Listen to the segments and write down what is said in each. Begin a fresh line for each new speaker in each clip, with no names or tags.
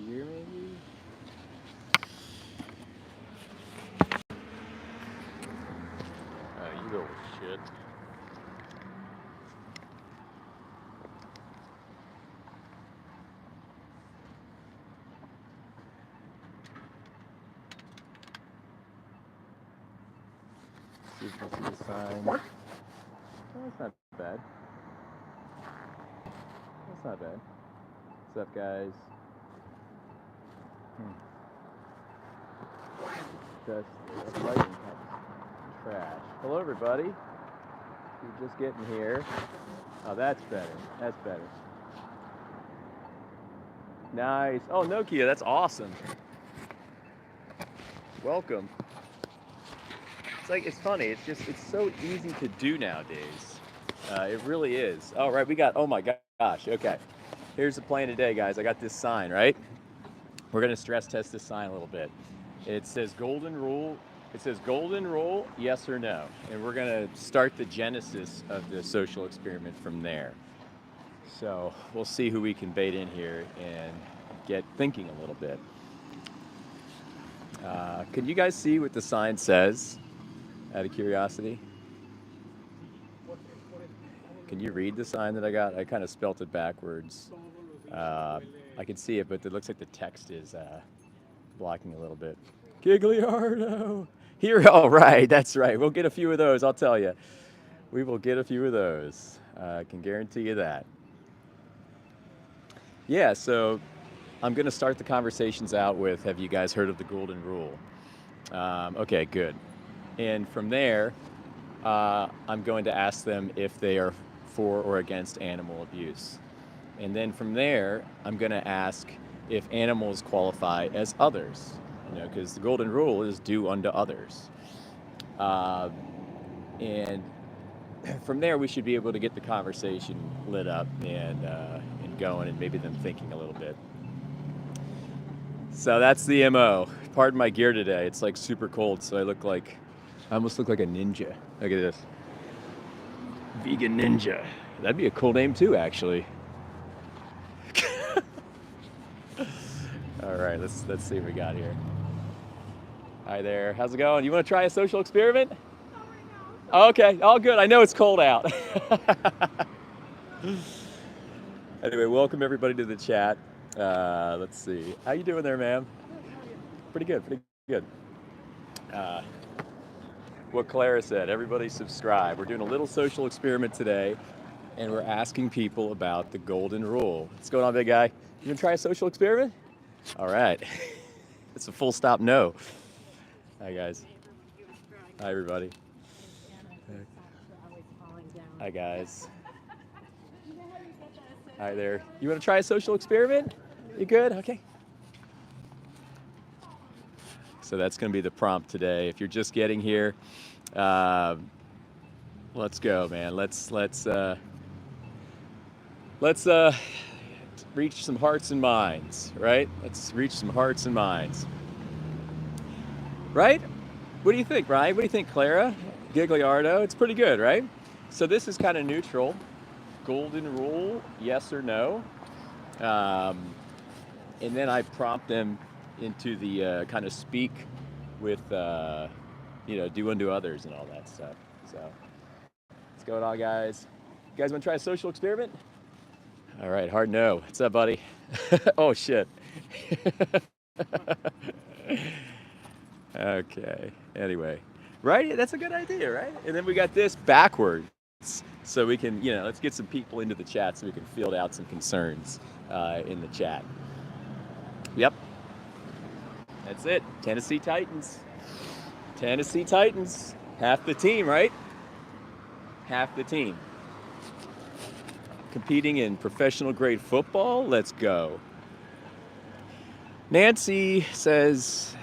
here, maybe? You little shit. See if you can see the sign. Oh, that's not bad. That's not bad. What's up, guys? Just lighting trash. Hello, everybody. You're just getting here. Oh, that's better. That's better. Nice. Oh, Nokia, that's awesome. Welcome. It's funny. It's so easy to do nowadays. It really is. All right, oh my gosh. Okay. Here's the plan today, guys. I got this sign, right? We're going to stress test this sign a little bit. It says golden rule. It says golden rule, yes or no. And we're going to start the genesis of the social experiment from there. So we'll see who we can bait in here and get thinking a little bit. Can you guys see what the sign says, out of curiosity? Can you read the sign that I got? I kind of spelt it backwards. I can see it, but it looks like the text is blocking a little bit. Gigliardo! Here, oh, right, that's right. We'll get a few of those, I'll tell you. We will get a few of those. I can guarantee you that. Yeah, so I'm going to start the conversations out with, have you guys heard of the golden rule? Okay, good. And from there, I'm going to ask them if they are for or against animal abuse. And then from there, I'm going to ask if animals qualify as others, because the golden rule is do unto others. And from there, we should be able to get the conversation lit up and going, and maybe them thinking a little bit. So that's the MO. Pardon my gear today. It's like super cold, so I almost look like a ninja. Look at this. Vegan ninja. That'd be a cool name too, actually. All right, let's see what we got here. Hi there. How's it going? You want to try a social experiment?
Not right now.
Okay, all good. I know it's cold out. Anyway, welcome everybody to the chat. Let's see. How you doing there, ma'am? Pretty good, pretty good. What Clara said, everybody subscribe. We're doing a little social experiment today, and we're asking people about the golden rule. What's going on, big guy? You gonna try a social experiment? All right. It's a full stop no. Hi, guys. Hi, everybody. Hi, guys. Hi there. You want to try a social experiment? You good? Okay. So that's going to be the prompt today. If you're just getting here, let's go, man. Let's reach some hearts and minds, right? Let's reach some hearts and minds. Right? What do you think, Brian? What do you think, Clara? Gigliardo? It's pretty good, right? So this is kind of neutral. Golden rule, yes or no. And then I prompt them into the kind of speak with, do unto others and all that stuff. So what's going on, guys? You guys want to try a social experiment? All right, hard no. What's up, buddy? Oh, shit. Okay, anyway. Right, that's a good idea, right? And then we got this backwards. So we can, let's get some people into the chat so we can field out some concerns in the chat. Yep. That's it. Tennessee Titans. Tennessee Titans. Half the team, right? Half the team. Competing in professional grade football? Let's go. Nancy says,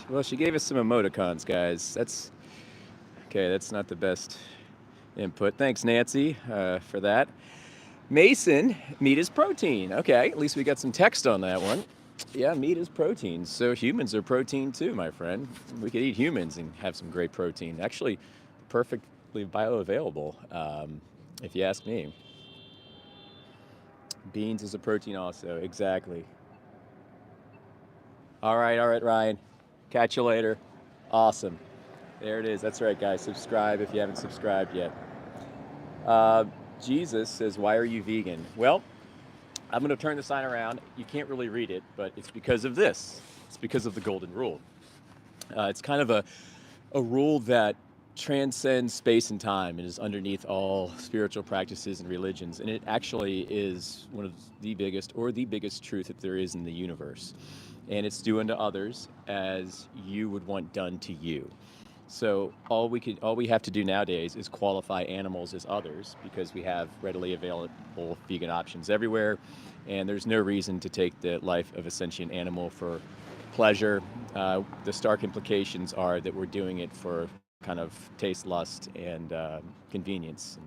well, she gave us some emoticons, guys. That's not the best input. Thanks, Nancy, for that. Mason, meat is protein. Okay, at least we got some text on that one. Yeah, meat is protein. So humans are protein too, my friend. We could eat humans and have some great protein. Actually, perfectly bioavailable, if you ask me. Beans is a protein also, exactly. All right, Ryan. Catch you later. Awesome. There it is. That's right, guys. Subscribe if you haven't subscribed yet. Uh, Jesus says, "Why are you vegan?" Well, I'm going to turn the sign around. You can't really read it, but it's because of this. It's because of the golden rule. It's kind of a rule that transcends space and time and is underneath all spiritual practices and religions. And it actually is one of the biggest truth that there is in the universe. And it's do unto others as you would want done to you. So all we have to do nowadays is qualify animals as others because we have readily available vegan options everywhere, and there's no reason to take the life of a sentient animal for pleasure. The stark implications are that we're doing it for kind of taste, lust, and convenience.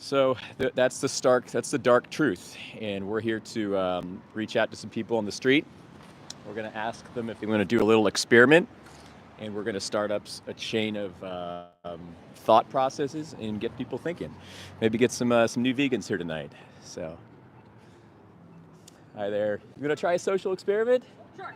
So that's the dark truth, and we're here to reach out to some people on the street. We're going to ask them if they want to do a little experiment, and we're going to start up a chain of thought processes and get people thinking. Maybe get some new vegans here tonight. So, hi there. You going to try a social experiment?
Sure.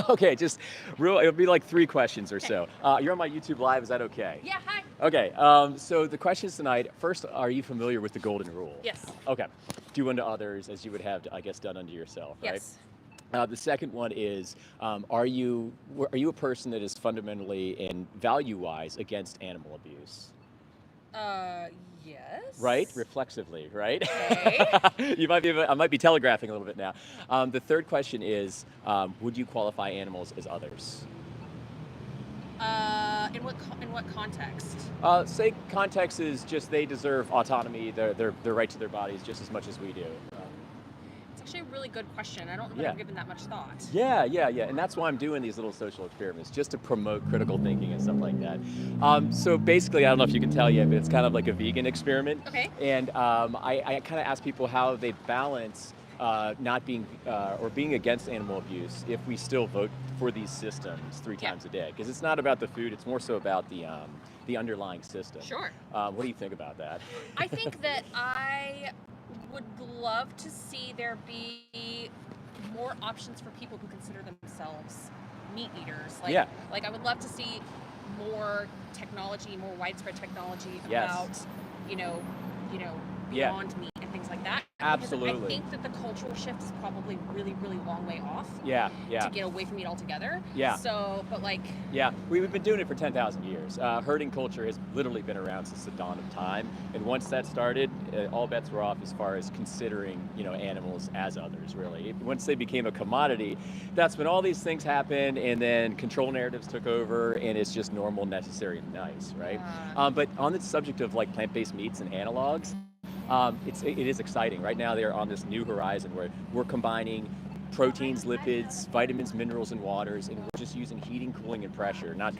Okay, it'll be like 3 questions or so. You're on my YouTube Live, is that okay?
Yeah, hi.
Okay, so the questions tonight, first, are you familiar with the golden rule?
Yes.
Okay, do unto others as you would have, I guess, done unto yourself, right?
Yes.
The second one is, are you a person that is fundamentally and value-wise against animal abuse?
Yes.
Right? Reflexively, right?
Okay.
I might be telegraphing a little bit now. The third question is, would you qualify animals as others?
In what context?
Say context is just they deserve autonomy, their right to their bodies just as much as we do.
It's actually a really good question. I don't know that I've given that much thought.
Yeah. And that's why I'm doing these little social experiments, just to promote critical thinking and stuff like that. So basically, I don't know if you can tell yet, but it's kind of like a vegan experiment.
Okay.
And I kind of ask people how they balance not being or being against animal abuse if we still vote for these systems 3 times a day. Because it's not about the food, it's more so about the underlying system.
Sure.
What do you think about that?
I think that I would love to see there be more options for people who consider themselves meat eaters. Like I would love to see more technology, more widespread technology about, beyond meat and things like that.
Absolutely.
I think that the cultural shift is probably really, really long way off.
Yeah.
To get away from meat altogether.
Yeah.
So, but like.
Yeah, we've been doing it for 10,000 years. Herding culture has literally been around since the dawn of time, and once that started, all bets were off as far as considering, animals as others. Really, once they became a commodity, that's when all these things happened, and then control narratives took over, and it's just normal, necessary, and nice, right? But on the subject of like plant-based meats and analogs. It is exciting. Right now they're on this new horizon where we're combining proteins, lipids, vitamins, minerals, and waters, and we're just using heating, cooling, and pressure. Not,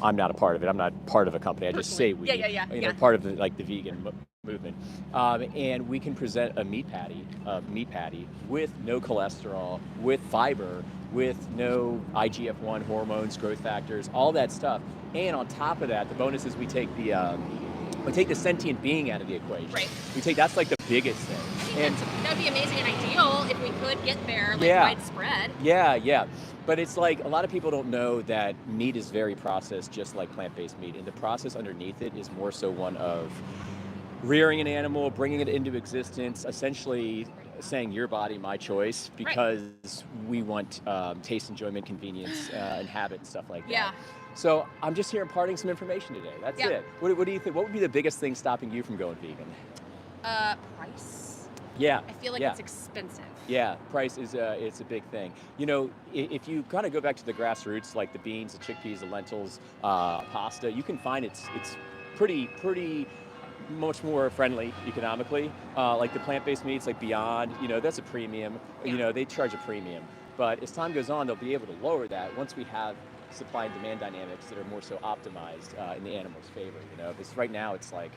I'm not a part of it. I'm not part of a company. I just say we.
Yeah.
Part of the vegan movement. And we can present a meat patty with no cholesterol, with fiber, with no IGF-1 hormones, growth factors, all that stuff. And on top of that, the bonus is we take the sentient being out of the equation.
Right.
That's like the biggest thing.
And that would be amazing and ideal if we could get there, widespread.
Yeah. But it's like a lot of people don't know that meat is very processed, just like plant-based meat. And the process underneath it is more so one of rearing an animal, bringing it into existence, essentially saying your body, my choice, because we want taste, enjoyment, convenience, and habit and stuff like that.
Yeah.
So I'm just here imparting some information today. That's it. What do you think? What would be the biggest thing stopping you from going vegan?
Price.
Yeah.
I feel like it's expensive.
Yeah, price is it's a big thing. If you kind of go back to the grassroots, like the beans, the chickpeas, the lentils, pasta, you can find it's pretty much more friendly economically. Like the plant-based meats, like Beyond, that's a premium. They charge a premium. But as time goes on, they'll be able to lower that once we have supply and demand dynamics that are more so optimized in the animal's favor. Because right now it's like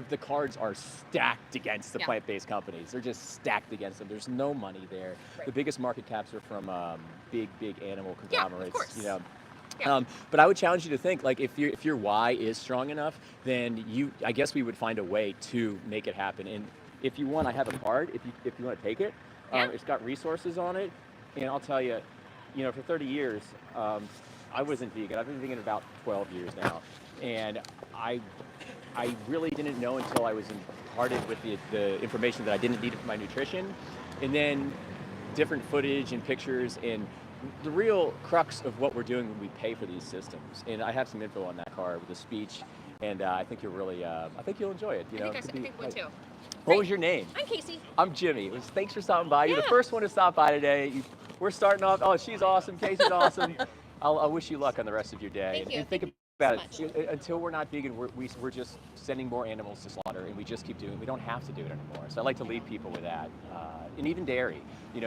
the cards are stacked against the plant-based companies. They're just stacked against them. There's no money there. Right. The biggest market caps are from big animal conglomerates.
Yeah, of course.
But I would challenge you to think, like, if your why is strong enough, then I guess we would find a way to make it happen. And if you want, I have a card. If you want to take it, it's got resources on it, and I'll tell you, for 30 years, I wasn't vegan. I've been vegan about 12 years now, and I really didn't know until I was imparted with the information that I didn't need it for my nutrition, and then different footage and pictures and the real crux of what we're doing when we pay for these systems. And I have some info on that car with a speech, and I think you'll really, I think you'll enjoy it.
I think would too.
What was your name?
I'm Casey.
I'm Jimmy. Thanks for stopping by. You're the first one to stop by today. We're starting off. Oh, she's awesome. Casey's awesome. I wish you luck on the rest of your day.
Thank you.
And think about it. Until we're not vegan, we're just sending more animals to slaughter, and we just keep doing it. We don't have to do it anymore. So I like to leave people with that. And even dairy.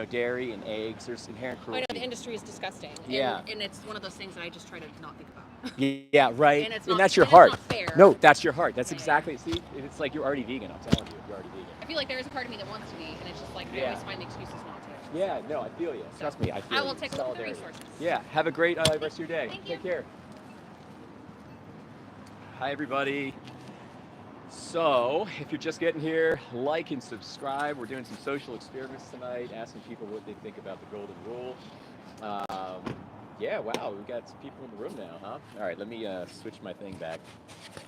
Dairy and eggs, there's inherent cruelty.
I know the industry is disgusting.
Yeah.
And it's one of those things that I just try to not think about.
Yeah, right.
And
that's your heart.
It's not fair.
No, that's your heart. That's exactly. See, it's like you're already vegan. I'm telling you, you're already vegan.
I feel like there is a part of me that wants to be, and it's just like I always find excuses not to.
Yeah, no, I feel you. Trust me, I feel you.
I will take a look at the resources.
Yeah, have a great rest of your day.
Thank you.
Take care. Hi, everybody. So, if you're just getting here, like and subscribe. We're doing some social experiments tonight, asking people what they think about the golden rule. Yeah, wow, we've got some people in the room now, huh? All right, let me switch my thing back.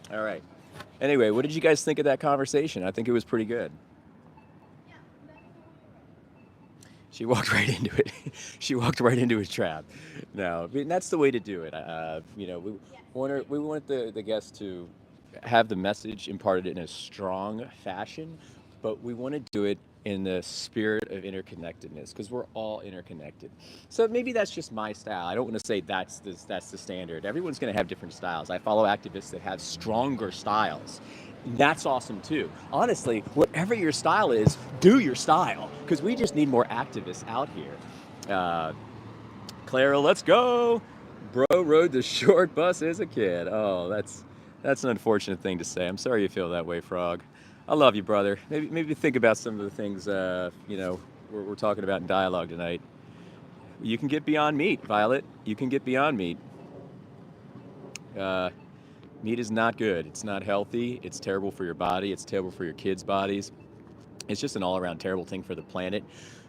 All right. Anyway, what did you guys think of that conversation? I think it was pretty good. She walked right into it. She walked right into a trap. No, I mean, that's the way to do it. We want the guests to have the message imparted in a strong fashion, but we want to do it in the spirit of interconnectedness, because we're all interconnected. So maybe that's just my style. I don't want to say that's the standard. Everyone's going to have different styles. I follow activists that have stronger styles. That's awesome too. Honestly, whatever your style is, do your style, because we just need more activists out here. Clara, let's go. Bro rode the short bus as a kid. Oh, that's an unfortunate thing to say. I'm sorry you feel that way, Frog. I love you, brother. Maybe think about some of the things we're talking about in dialogue tonight. You can get beyond meat, Violet. You can get beyond meat. Meat is not good. It's not healthy. It's terrible for your body. It's terrible for your kids' bodies. It's just an all-around terrible thing for the planet.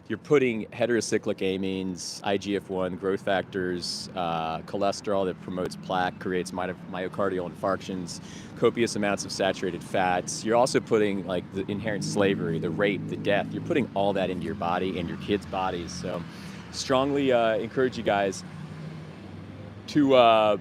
You're putting heterocyclic amines, IGF-1, growth factors, cholesterol that promotes plaque, creates myocardial infarctions, copious amounts of saturated fats. You're also putting like the inherent slavery, the rape, the death. You're putting all that into your body and your kids' bodies. So strongly encourage you guys to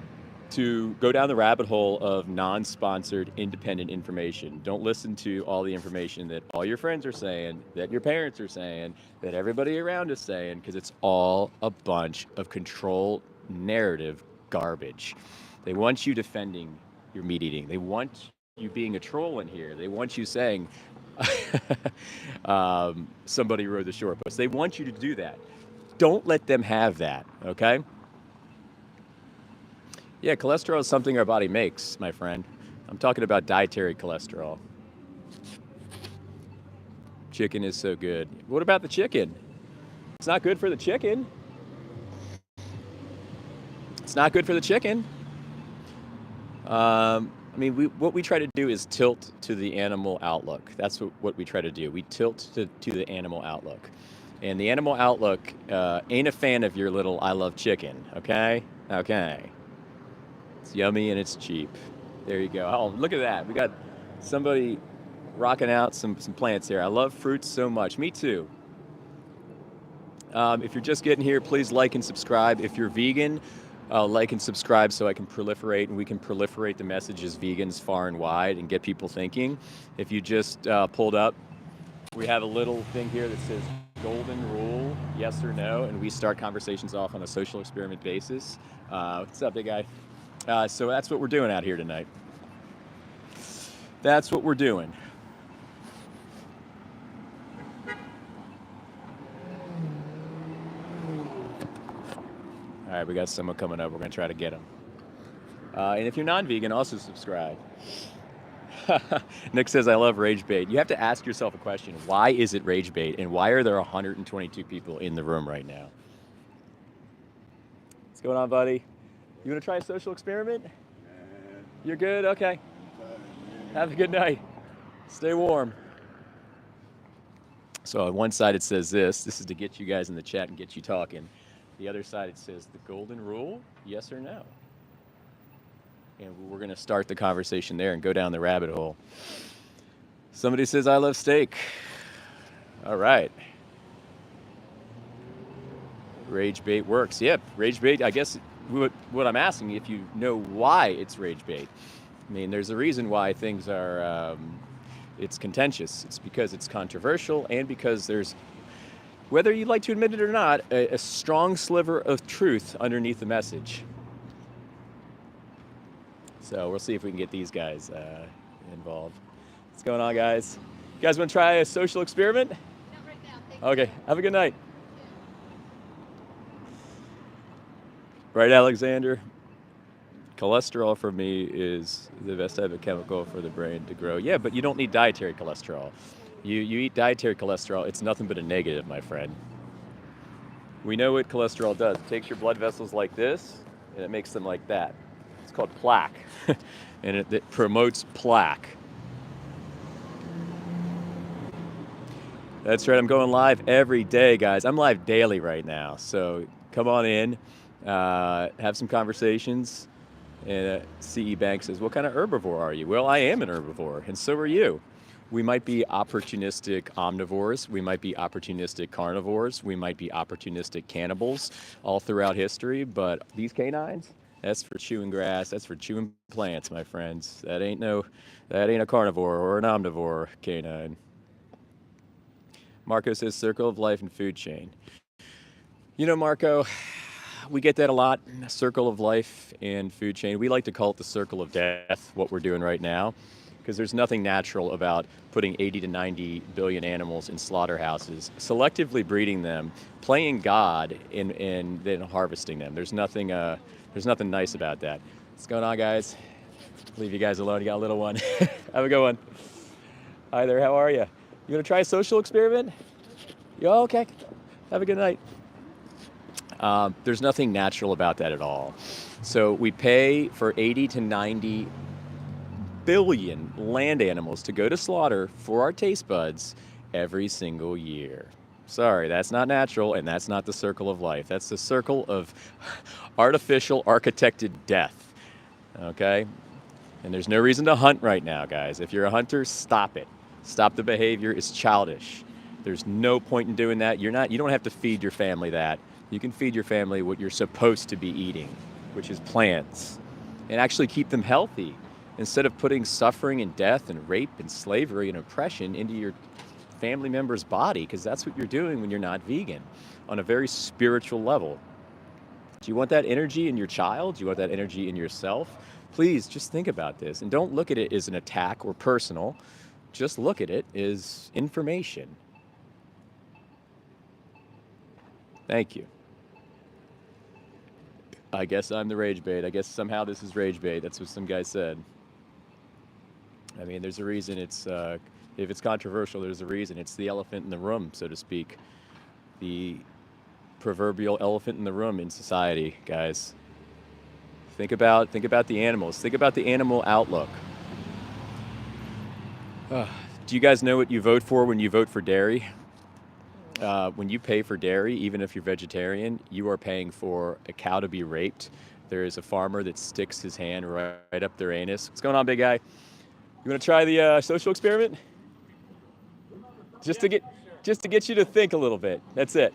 go down the rabbit hole of non-sponsored independent information. Don't listen to all the information that all your friends are saying, that your parents are saying, that everybody around is saying, because it's all a bunch of control narrative garbage. They want you defending your meat eating. They want you being a troll in here. They want you saying somebody rode the short bus. They want you to do that. Don't let them have that, okay? Yeah, cholesterol is something our body makes, my friend. I'm talking about dietary cholesterol. Chicken is so good. What about the chicken? It's not good for the chicken. It's not good for the chicken. What we try to do is tilt to the animal outlook. That's what we try to do. We tilt to the animal outlook. And the animal outlook ain't a fan of your little I love chicken, okay? Okay. It's yummy and it's cheap. There you go. Oh, look at that. We got somebody rocking out some plants here. I love fruits so much. Me too. If you're just getting here, please like and subscribe. If you're vegan, like and subscribe so I can proliferate and we can proliferate the message as vegans far and wide and get people thinking. If you just pulled up, we have a little thing here that says golden rule, yes or no, and we start conversations off on a social experiment basis. What's up, big guy? So that's what we're doing out here tonight. That's what we're doing. All right, we got someone coming up. We're going to try to get them. And if you're non-vegan, also subscribe. Nick says, I love rage bait. You have to ask yourself a question. Why is it rage bait? And why are there 122 people in the room right now? What's going on, buddy? You want to try a social experiment? You're good? Okay. Have a good night. Stay warm. So on one side it says this is to get you guys in the chat and get you talking. The other side, it says the golden rule, yes or no. And we're going to start the conversation there and go down the rabbit hole. Somebody says, I love steak. All right. Rage bait works. Yep, rage bait, I guess what I'm asking, if you know why it's rage bait. I mean, there's a reason why things are, it's contentious. It's because it's controversial and because there's, whether you'd like to admit it or not, a strong sliver of truth underneath the message. So we'll see if we can get these guys involved. What's going on, guys? You guys want to try a social experiment?
Not right now. Thank
Okay,
you.
have a good night. Right, Alexander? Cholesterol for me is the best type of chemical for the brain to grow. Yeah, but you don't need dietary cholesterol. You eat dietary cholesterol, it's nothing but a negative, my friend. We know what cholesterol does. It takes your blood vessels like this, and it makes them like that. It's called plaque, and it promotes plaque. That's right, I'm going live every day, guys. I'm live daily right now, so come on in, have some conversations. And CE Bank says, what kind of herbivore are you? Well, I am an herbivore, and so are you. We might be opportunistic omnivores. We might be opportunistic carnivores. We might be opportunistic cannibals all throughout history. But these canines, that's for chewing grass. That's for chewing plants, my friends. That ain't a carnivore or an omnivore canine. Marco says, circle of life and food chain. You know, Marco, we get that a lot, circle of life and food chain. We like to call it the circle of death, what we're doing right now, because there's nothing natural about putting 80 to 90 billion animals in slaughterhouses, selectively breeding them, playing God, and then harvesting them. There's nothing nice about that. What's going on, guys? Leave you guys alone. You got a little one. Have a good one. Hi there. How are you? You gonna try a social experiment? You okay? Have a good night. There's nothing natural about that at all. So we pay for 80 to 90 billion land animals to go to slaughter for our taste buds every single year. Sorry, that's not natural, and that's not the circle of life. That's the circle of artificial architected death, okay? And there's no reason to hunt right now, guys. If you're a hunter, stop it. Stop the behavior. It's childish. There's no point in doing that. You don't have to feed your family that. You can feed your family what you're supposed to be eating, which is plants, and actually keep them healthy instead of putting suffering and death and rape and slavery and oppression into your family member's body, because that's what you're doing when you're not vegan on a very spiritual level. Do you want that energy in your child? Do you want that energy in yourself? Please just think about this, and don't look at it as an attack or personal. Just look at it as information. Thank you. I guess I'm the rage bait. I guess somehow this is rage bait. That's what some guy said. I mean, there's a reason it's, if it's controversial, there's a reason. It's the elephant in the room, so to speak. The proverbial elephant in the room in society, guys. Think about the animals. Think about the animal outlook. Do you guys know what you vote for when you vote for dairy? When you pay for dairy, even if you're vegetarian, you are paying for a cow to be raped. There is a farmer that sticks his hand right up their anus. What's going on, big guy? You want to try the social experiment? Just to get you to think a little bit. That's it.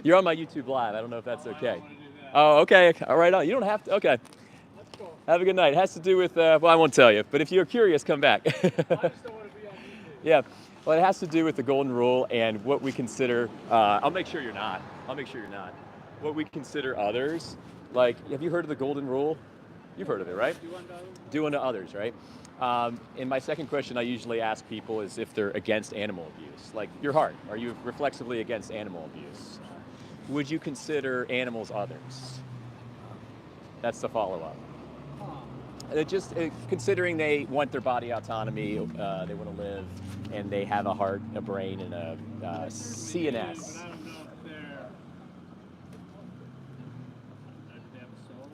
You're on my YouTube live. I don't know if that's okay. Oh, okay. All right. You don't have to. Okay. Have a good night. It has to do with, well, I won't tell you, but if you're curious, come back.
I just don't want to be on YouTube.
Yeah. Well, it has to do with the golden rule and what we consider, I'll make sure you're not. What we consider others. Like, have you heard of the golden rule? You've heard of it, right? Do unto others, right? And my second question I usually ask people is if they're against animal abuse. Like, your heart, are you reflexively against animal abuse? Would you consider animals others? That's the follow-up. Just considering they want their body autonomy, they want to live, and they have a heart, a brain, and a CNS.
But I don't know if they have a soul.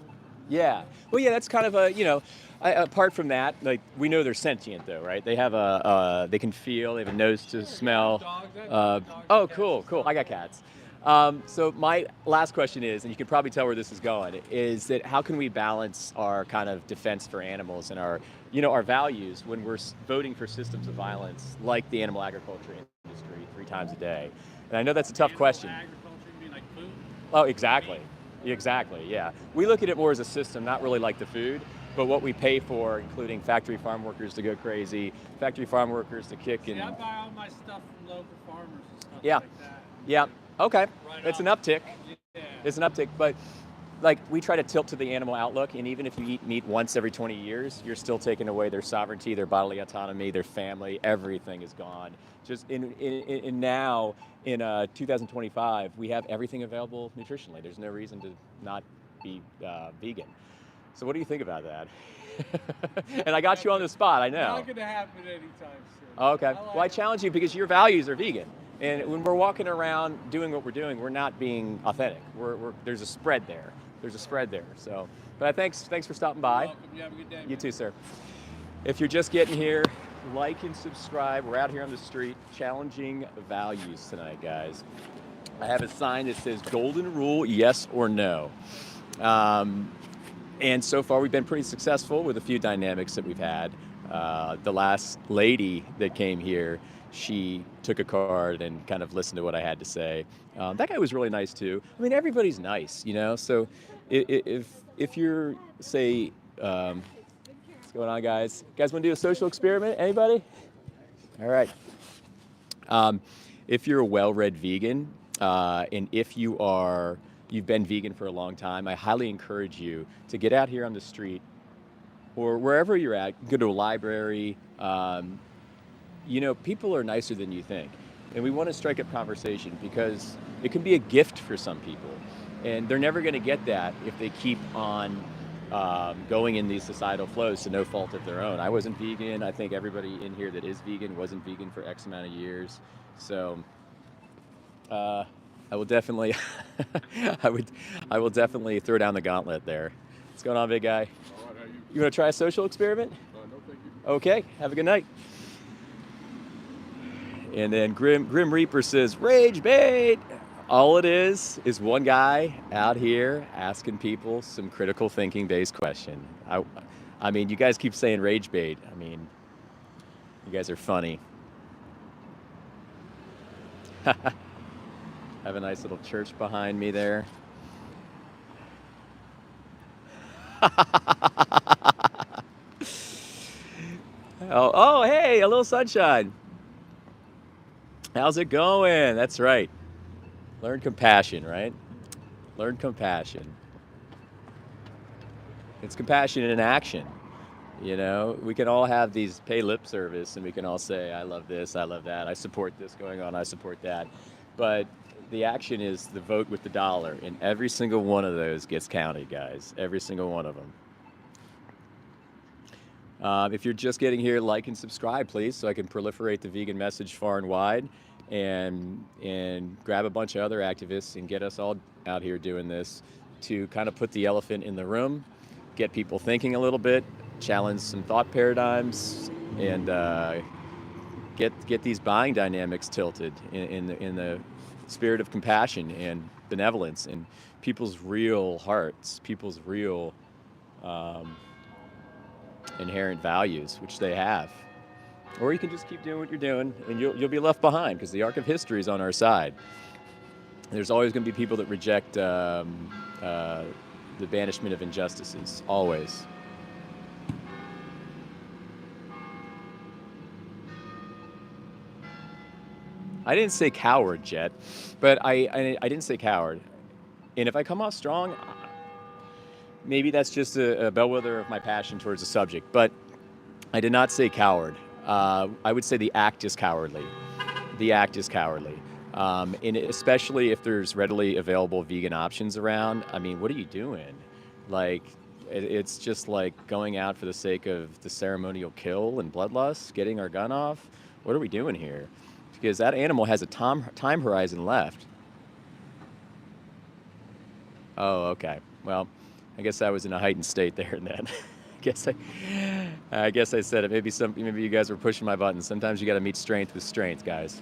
Yeah. Well, yeah, that's kind of a, apart from that, like, we know they're sentient, though, right? They have they can feel, they have a nose to smell.
Dogs,
Oh, cool. I got cats. So my last question is, and you can probably tell where this is going, is that how can we balance our kind of defense for animals and our, our values when we're voting for systems of violence like the animal agriculture industry 3 times a day? And I know that's a tough question.
Agriculture, you mean like food?
Oh, exactly. Exactly, yeah. We look at it more as a system, not really like the food, but what we pay for, including factory farm workers to go crazy, factory farm workers to kick
See,
and...
I buy all my stuff from local farmers and stuff
Yeah.
like that.
Yeah, okay.
Right
It's
on.
an uptick.
Yeah.
It's an uptick, but like we try to tilt to the animal outlook, and even if you eat meat once every 20 years, you're still taking away their sovereignty, their bodily autonomy, their family, everything is gone. Just in now, in 2025, we have everything available nutritionally. There's no reason to not be vegan. So what do you think about that? And I got you on the spot, I know.
Not gonna happen anytime soon.
Okay.
I like
Well, I
it.
challenge you because your values are vegan. And when we're walking around doing what we're doing, we're not being authentic. There's a spread there. There's a spread there. So, but thanks for stopping by.
You're welcome. You have a good day.
You
man.
too, sir. If you're just getting here, like and subscribe. We're out here on the street challenging values tonight, guys. I have a sign that says golden rule, yes or no. And so far we've been pretty successful with a few dynamics that we've had. The last lady that came here, she took a card and kind of listened to what I had to say. That guy was really nice too. I mean, everybody's nice, So if you're, say, what's going on, guys? You guys want to do a social experiment? Anybody? All right. If you're a well-read vegan, and if you've been vegan for a long time, I highly encourage you to get out here on the street or wherever you're at, go to a library. People are nicer than you think. And we want to strike up conversation because it can be a gift for some people. And they're never going to get that if they keep on going in these societal flows to no fault of their own. I wasn't vegan. I think everybody in here that is vegan wasn't vegan for X amount of years. So I will definitely, I will definitely throw down the gauntlet there. What's going on, big guy?
All right, how you?
You want to try a social experiment?
No, thank you.
Okay, have a good night. And then Grim Reaper says, rage bait. All it is one guy out here asking people some critical thinking based question. I mean, you guys keep saying rage bait. I mean, you guys are funny. Have a nice little church behind me there. Oh, hey, a little sunshine. How's it going? That's right. Learn compassion, right? Learn compassion. It's compassion in action. We can all have these pay lip service and we can all say, I love this, I love that, I support this going on, I support that. But the action is the vote with the dollar, and every single one of those gets counted, guys. Every single one of them. If you're just getting here, like and subscribe, please, so I can proliferate the vegan message far and wide, and grab a bunch of other activists and get us all out here doing this to kind of put the elephant in the room, get people thinking a little bit, challenge some thought paradigms, and get these buying dynamics tilted in the spirit of compassion and benevolence and people's real hearts, people's real inherent values, which they have. Or you can just keep doing what you're doing and you'll be left behind because the arc of history is on our side. There's always going to be people that reject the banishment of injustices, always. I didn't say coward, Jet, but I didn't say coward. And if I come off strong, maybe that's just a bellwether of my passion towards the subject, but I did not say coward. I would say the act is cowardly. The act is cowardly. And especially if there's readily available vegan options around, I mean, what are you doing? Like, it's just like going out for the sake of the ceremonial kill and bloodlust, getting our gun off. What are we doing here? Because that animal has a time horizon left. Oh, okay. Well, I guess I was in a heightened state there and then. I guess I said it. Maybe you guys were pushing my buttons. Sometimes you got to meet strength with strength, guys.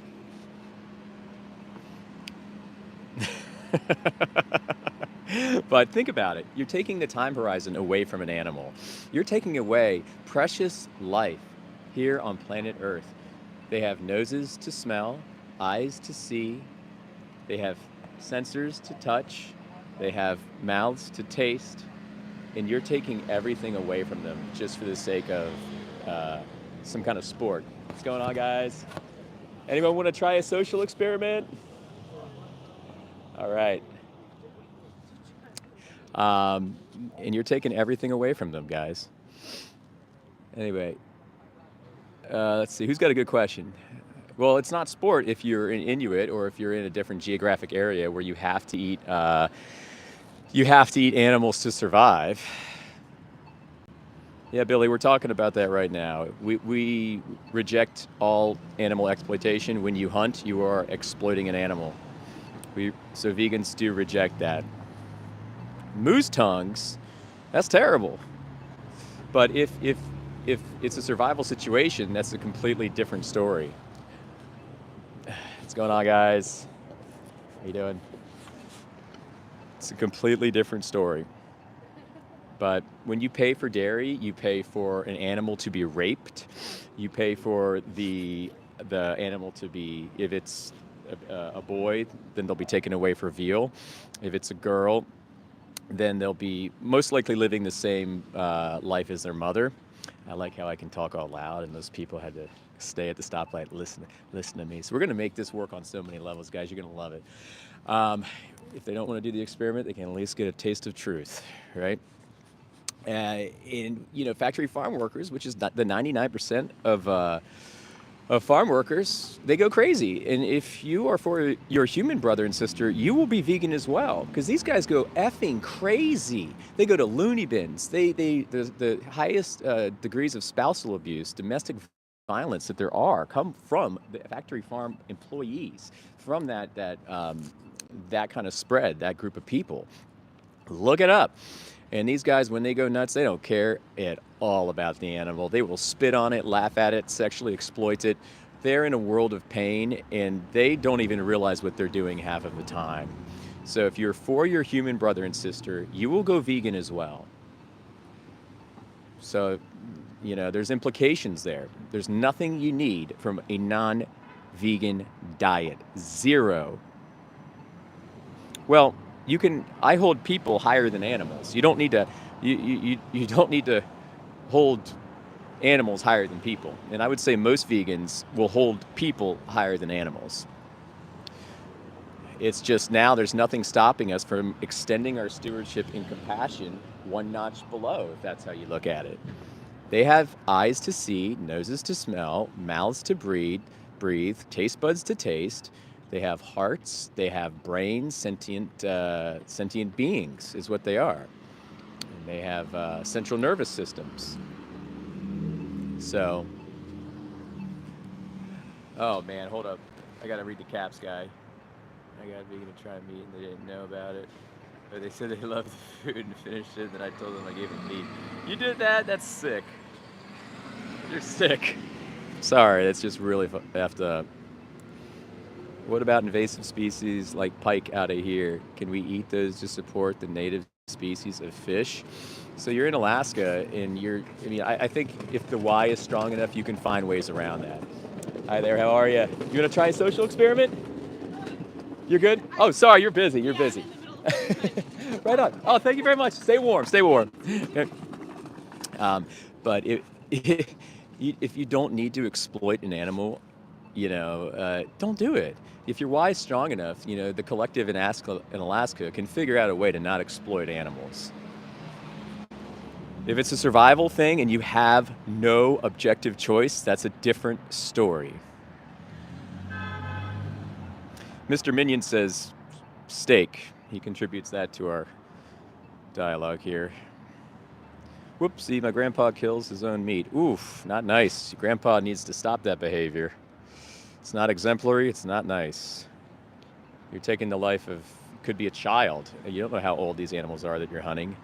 But think about it. You're taking the time horizon away from an animal. You're taking away precious life here on planet Earth. They have noses to smell, eyes to see, they have sensors to touch, they have mouths to taste, and you're taking everything away from them just for the sake of some kind of sport. What's going on, guys? Anyone want to try a social experiment? All right. And you're taking everything away from them, guys. Anyway, let's see. Who's got a good question? Well, it's not sport if you're an Inuit or if you're in a different geographic area where you have to eat animals to survive. Yeah, Billy, we're talking about that right now. We reject all animal exploitation. When you hunt, you are exploiting an animal. So vegans do reject that. Moose tongues, that's terrible. But if it's a survival situation, that's a completely different story. What's going on, guys? How you doing? It's a completely different story. But when you pay for dairy, you pay for an animal to be raped. You pay for the animal to be, if it's a boy, then they'll be taken away for veal. If it's a girl, then they'll be most likely living the same life as their mother. I like how I can talk all loud, and those people had to stay at the stoplight, listen to me. So we're going to make this work on so many levels, guys. You're going to love it. If they don't want to do the experiment, they can at least get a taste of truth, right? And factory farm workers, which is the 99% of farm workers, they go crazy. And if you are for your human brother and sister, you will be vegan as well, because these guys go effing crazy. They go to loony bins. The highest degrees of spousal abuse, domestic violence that there are, come from the factory farm employees, from that kind of spread, that group of people. Look it up. And these guys, when they go nuts, they don't care at all about the animal. They will spit on it, laugh at it, sexually exploit it. They're in a world of pain, and they don't even realize what they're doing half of the time. So if you're for your human brother and sister, you will go vegan as well. So, there's implications there. There's nothing you need from a non-vegan diet. Zero. Well, I hold people higher than animals. You don't need to you don't need to hold animals higher than people. And I would say most vegans will hold people higher than animals. It's just now there's nothing stopping us from extending our stewardship and compassion one notch below, if that's how you look at it. They have eyes to see, noses to smell, mouths to breathe, taste buds to taste. They have hearts, they have brains, sentient beings is what they are. And they have central nervous systems. So, oh man, hold up. I gotta read the caps, guy. I got vegan to try meat and they didn't know about it. But they said they loved the food and finished it, and then I told them I gave them meat. You did that? That's sick. You're sick. Sorry, that's just really effed up. What about invasive species like pike out of here? Can we eat those to support the native species of fish? So you're in Alaska, and I think if the why is strong enough, you can find ways around that. Hi there, how are you? You want to try a social experiment? You're good? Oh, sorry, you're busy. You're busy. Right on. Oh, thank you very much. Stay warm. Stay warm. But if you don't need to exploit an animal, don't do it. If your why is strong enough, the collective in Alaska can figure out a way to not exploit animals. If it's a survival thing and you have no objective choice, that's a different story. Mr. Minion says steak. He contributes that to our dialogue here. Whoopsie, my grandpa kills his own meat. Oof, not nice. Grandpa needs to stop that behavior. It's not exemplary, it's not nice. You're taking the life of, could be a child. You don't know how old these animals are that you're hunting.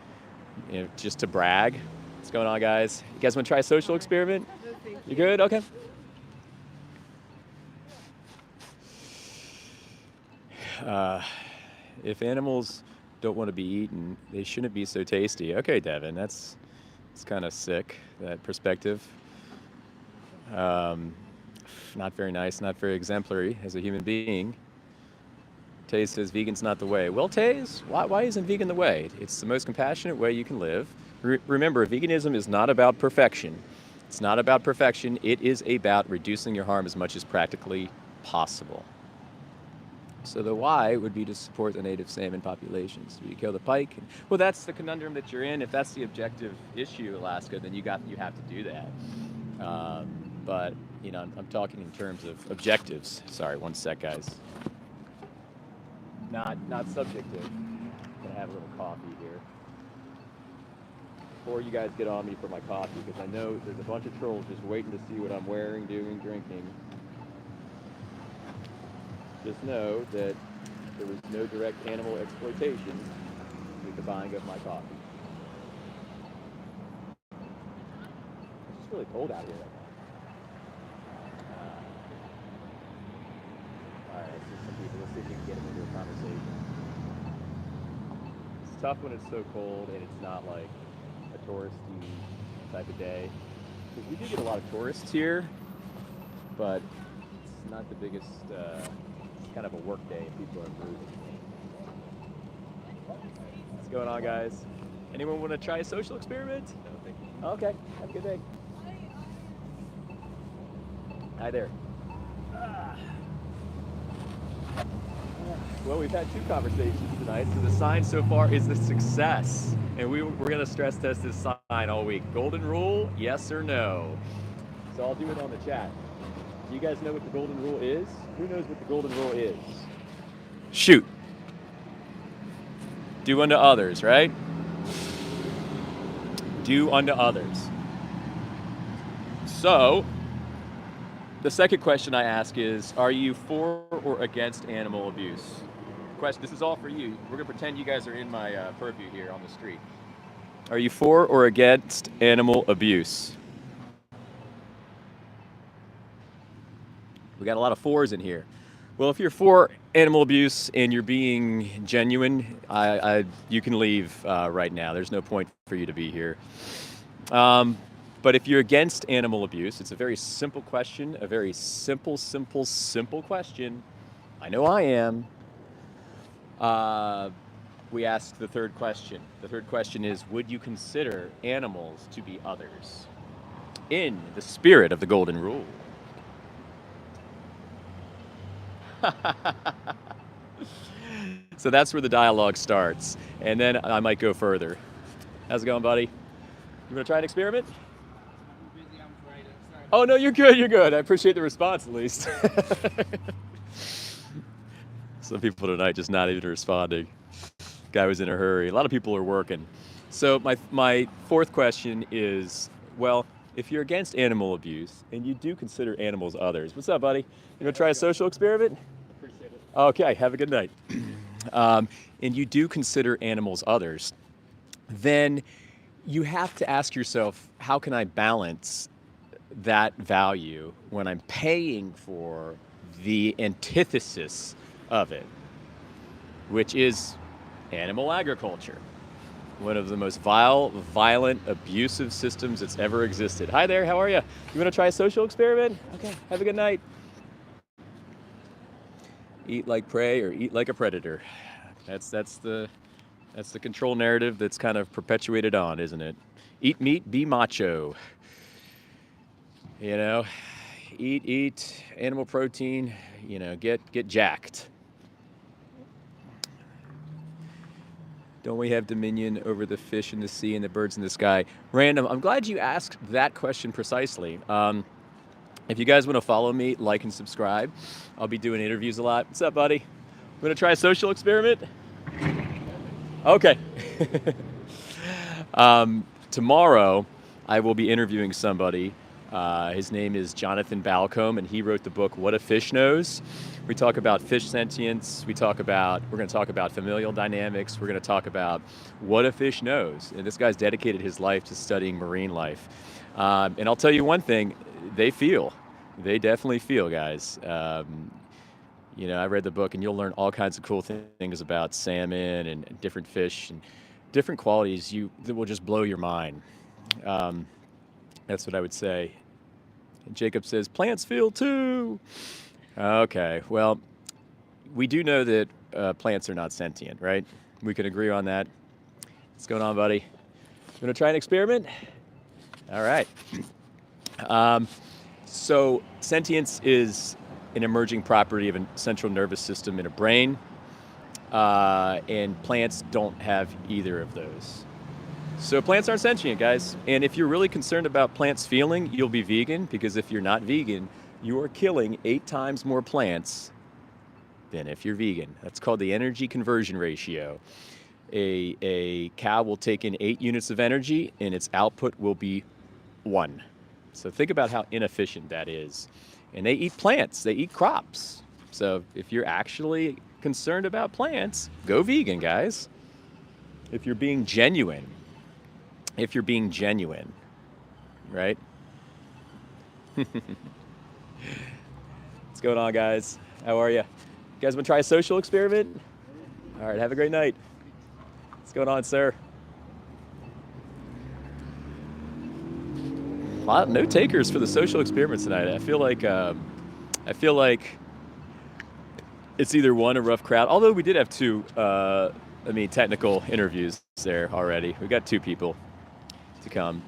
Just to brag. What's going on, guys? You guys want to try a social experiment? You good? Okay. If animals don't want to be eaten, they shouldn't be so tasty. Okay, Devin, it's kind of sick, that perspective. Um, Not very nice, not very exemplary as a human being. Tay says vegan's not the way. Well, Tays, why isn't vegan the way? It's the most compassionate way you can live. Remember, veganism is not about perfection. It's not about perfection. It is about reducing your harm as much as practically possible. So the why would be to support the native salmon populations. Do you kill the pike? Well, that's the conundrum that you're in. If that's the objective issue, Alaska, then you have to do that. But I'm talking in terms of objectives. Sorry, one sec, guys. Not subjective. I'm gonna have a little coffee here before you guys get on me for my coffee, because I know there's a bunch of trolls just waiting to see what I'm wearing, doing, drinking. Just know that there was no direct animal exploitation with the buying of my coffee. It's just really cold out here right now. Alright, let's see some people. Let's see if we can get them into a conversation. It's tough when it's so cold and it's not like a touristy type of day. Because we do get a lot of tourists here, but it's not the biggest, it's kind of a work day and people are moving. What's going on, guys? Anyone want to try a social experiment? No, thank you. Okay, have a good day. Hi there. Well, we've had 2 conversations tonight, so the sign so far is a success. And we're going to stress test this sign all week. Golden rule, yes or no? So I'll do it on the chat. Do you guys know what the golden rule is? Who knows what the golden rule is? Shoot. Do unto others, right? Do unto others. So, the second question I ask is, are you for or against animal abuse? Question, this is all for you. We're gonna pretend you guys are in my purview here on the street. Are you for or against animal abuse? We got a lot of 4s in here. Well, if you're for animal abuse and you're being genuine, you can leave right now. There's no point for you to be here. But if you're against animal abuse, it's a very simple question, a very simple question. I know I am. We ask the third question. The third question is, would you consider animals to be others in the spirit of the golden rule? So that's where the dialogue starts. And then I might go further. How's it going, buddy? You want to try an experiment?
I'm busy, I'm afraid. Sorry.
Oh, no, you're good. I appreciate the response, at least. Some people tonight just not even responding. Guy was in a hurry. A lot of people are working. So my fourth question is, well, if you're against animal abuse and you do consider animals others, what's up, buddy? You want to try a social experiment?
Appreciate it.
Okay, have a good night. And you do consider animals others, then you have to ask yourself, how can I balance that value when I'm paying for the antithesis of it, which is animal agriculture, one of the most vile, violent, abusive systems that's ever existed. Hi there, how are you? You want to try a social experiment? Okay, have a good night. Eat like prey or eat like a predator. That's the control narrative that's kind of perpetuated on, isn't it? Eat meat, be macho. You know, eat animal protein, you know, get jacked. Don't we have dominion over the fish in the sea and the birds in the sky? Random, I'm glad you asked that question precisely. If you guys want to follow me, like and subscribe. I'll be doing interviews a lot. What's up, buddy? Want to try a social experiment? Okay. Tomorrow, I will be interviewing somebody. His name is Jonathan Balcombe, and he wrote the book What a Fish Knows. We talk about fish sentience. We're going to talk about familial dynamics. We're going to talk about what a fish knows. And this guy's dedicated his life to studying marine life. And I'll tell you one thing, they definitely feel, guys. You know, I read the book, and you'll learn all kinds of cool things about salmon and different fish and different qualities that will just blow your mind. Um, that's what I would say. And Jacob says, plants feel too. Okay, well, we do know that plants are not sentient, right? We can agree on that. What's going on, buddy? You want to try an experiment? All right. So sentience is an emerging property of a central nervous system in a brain, and plants don't have either of those. So plants aren't sentient, guys. And if you're really concerned about plants feeling, you'll be vegan, because if you're not vegan, you are killing 8 times more plants than if you're vegan. That's called the energy conversion ratio. A cow will take in 8 units of energy, and its output will be 1. So think about how inefficient that is. And they eat plants, they eat crops. So if you're actually concerned about plants, go vegan, guys. If you're being genuine, right? What's going on, guys? How are you? You guys want to try a social experiment? All right, have a great night. What's going on, sir? No takers for the social experiment tonight. I feel like it's either one, a rough crowd. Although we did have 2, technical interviews there already. We got 2 people to come.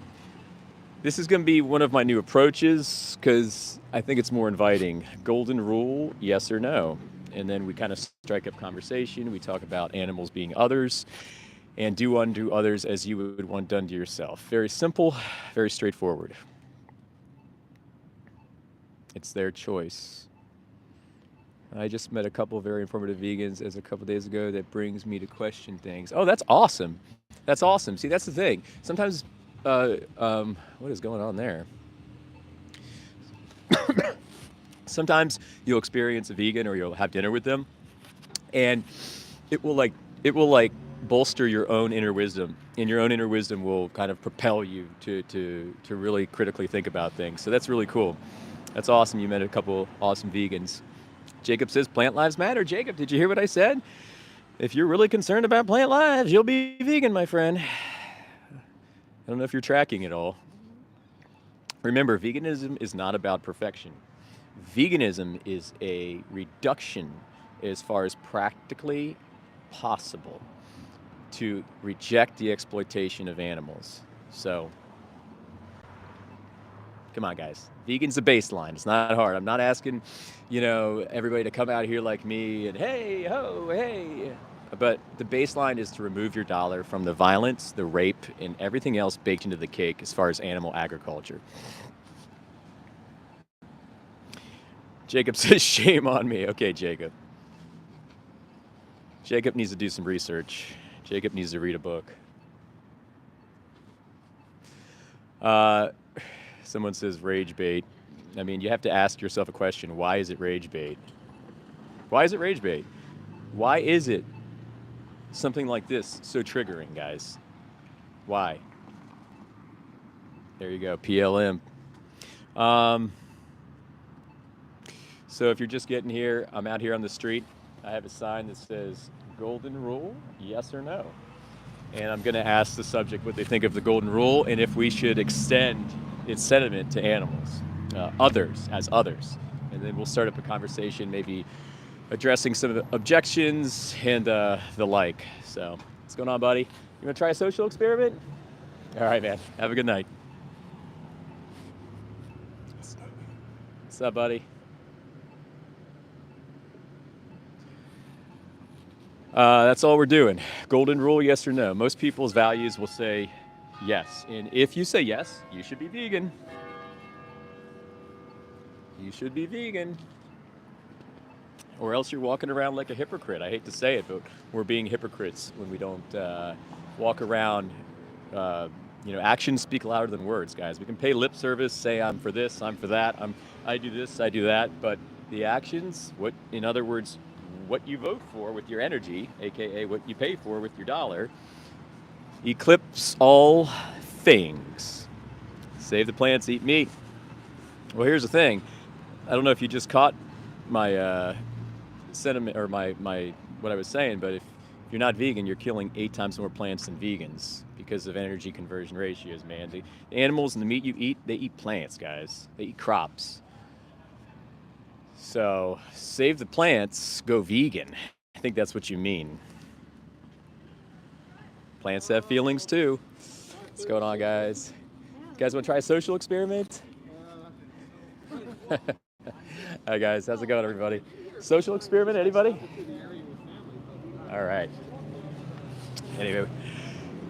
This is going to be one of my new approaches, because I think it's more inviting. Golden rule, yes or no. And then we kind of strike up conversation. We talk about animals being others, and do unto others as you would want done to yourself. Very simple, very straightforward. It's their choice. I just met a couple of very informative vegans as a couple days ago. That brings me to question things. Oh, that's awesome. That's awesome. See, that's the thing. Sometimes, what is going on there? Sometimes you'll experience a vegan, or you'll have dinner with them, and it will bolster your own inner wisdom, and your own inner wisdom will kind of propel you to really critically think about things. So that's really cool. That's awesome. You met a couple awesome vegans. Jacob says plant lives matter. Jacob, did you hear what I said? If you're really concerned about plant lives, you'll be vegan, my friend. I don't know if you're tracking it all. Remember, veganism is not about perfection. Veganism is a reduction, as far as practically possible, to reject the exploitation of animals. So, come on, guys. Vegan's the baseline. It's not hard. I'm not asking, everybody to come out here like me and hey, ho, hey. But the baseline is to remove your dollar from the violence, the rape, and everything else baked into the cake as far as animal agriculture. Jacob says, shame on me. Okay, Jacob. Jacob needs to do some research. Jacob needs to read a book. Someone says rage bait. I mean, you have to ask yourself a question. Why is it rage bait? Why is it rage bait? Why is it something like this so triggering, guys? Why? There you go, PLM. So if you're just getting here, I'm out here on the street. I have a sign that says golden rule, yes or no. And I'm going to ask the subject what they think of the golden rule, and if we should extend its sentiment to animals, others. And then we'll start up a conversation, maybe addressing some of the objections and the like. So what's going on, buddy? You want to try a social experiment? All right, man. Have a good night. What's up, buddy? That's all we're doing. Golden rule, yes or no. Most people's values will say yes. And if you say yes, you should be vegan. You should be vegan. Or else you're walking around like a hypocrite. I hate to say it, but we're being hypocrites when we don't walk around. Actions speak louder than words, guys. We can pay lip service, say I'm for this, I'm for that, I do this, I do that, but the actions, in other words, what you vote for with your energy, aka what you pay for with your dollar, eclipse all things. Save the plants, eat meat. Well, here's the thing. I don't know if you just caught my sentiment or my what I was saying, but if you're not vegan, you're killing 8 times more plants than vegans because of energy conversion ratios, man. The animals and the meat you eat, they eat plants, guys. They eat crops. So save the plants, go vegan. I think that's what you mean. Plants have feelings too. What's going on, guys? You guys want to try a social experiment? Hi guys, how's it going, everybody? Social experiment, anybody? All right.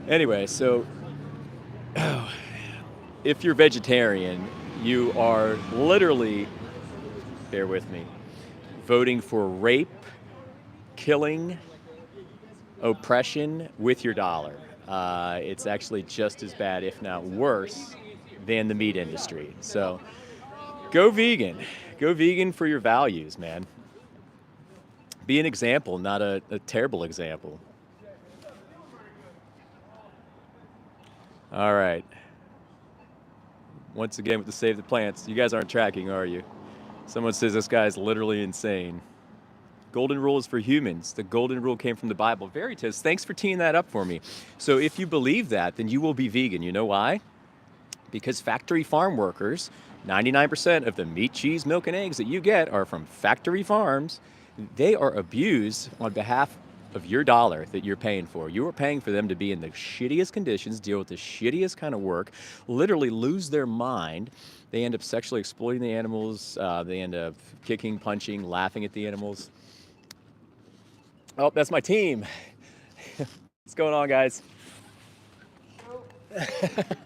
Anyway, so if you're vegetarian, you are literally, bear with me, voting for rape, killing, oppression with your dollar. It's actually just as bad, if not worse, than the meat industry. So go vegan. Go vegan for your values, man. Be an example, not a terrible example. All right. Once again with the Save the Plants. You guys aren't tracking, are you? Someone says this guy's literally insane. Golden rule is for humans. The golden rule came from the Bible. Veritas, thanks for teeing that up for me. So if you believe that, then you will be vegan. You know why? Because factory farm workers, 99% of the meat, cheese, milk, and eggs that you get are from factory farms. They are abused on behalf of your dollar that you're paying for. You are paying for them to be in the shittiest conditions, deal with the shittiest kind of work, literally lose their mind. They end up sexually exploiting the animals. They end up kicking, punching, laughing at the animals. Oh, that's my team. What's going on, guys?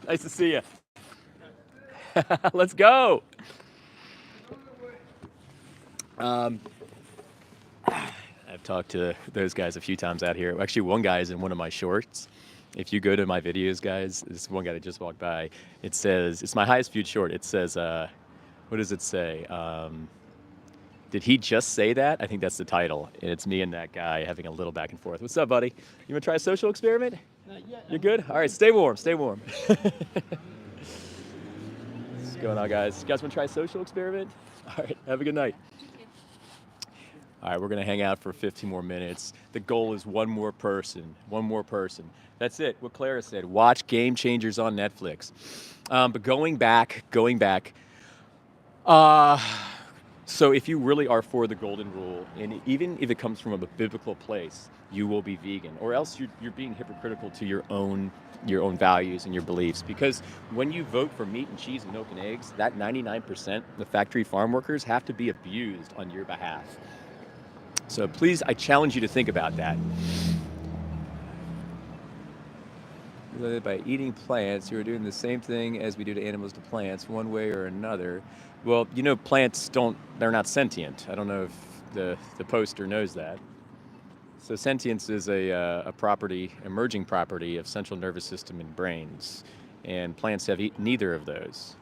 Nice to see you. Let's go. I've talked to those guys a few times out here. Actually, one guy is in one of my shorts. If you go to my videos, guys, this one guy that just walked by, it says, it's my highest viewed short. It says, what does it say? Did he just say that? I think that's the title. And it's me and that guy having a little back and forth. What's up, buddy? You want to try a social experiment?
Not yet.
You're good? All right, stay warm, stay warm. What's going on, guys? You guys want to try a social experiment? All right, have a good night. All right, we're going to hang out for 15 more minutes. The goal is one more person. That's it, what Clara said. Watch Game Changers on Netflix. But going back, so if you really are for the golden rule, and even if it comes from a biblical place, you will be vegan, or else you're being hypocritical to your own values and your beliefs. Because when you vote for meat and cheese and milk and eggs, that 99%, the factory farm workers, have to be abused on your behalf. So please, I challenge you to think about that. By eating plants, you are doing the same thing as we do to animals to plants, one way or another. Well, you know, plants they're not sentient. I don't know if the poster knows that. So sentience is a emerging property of central nervous system and brains. And plants have neither of those.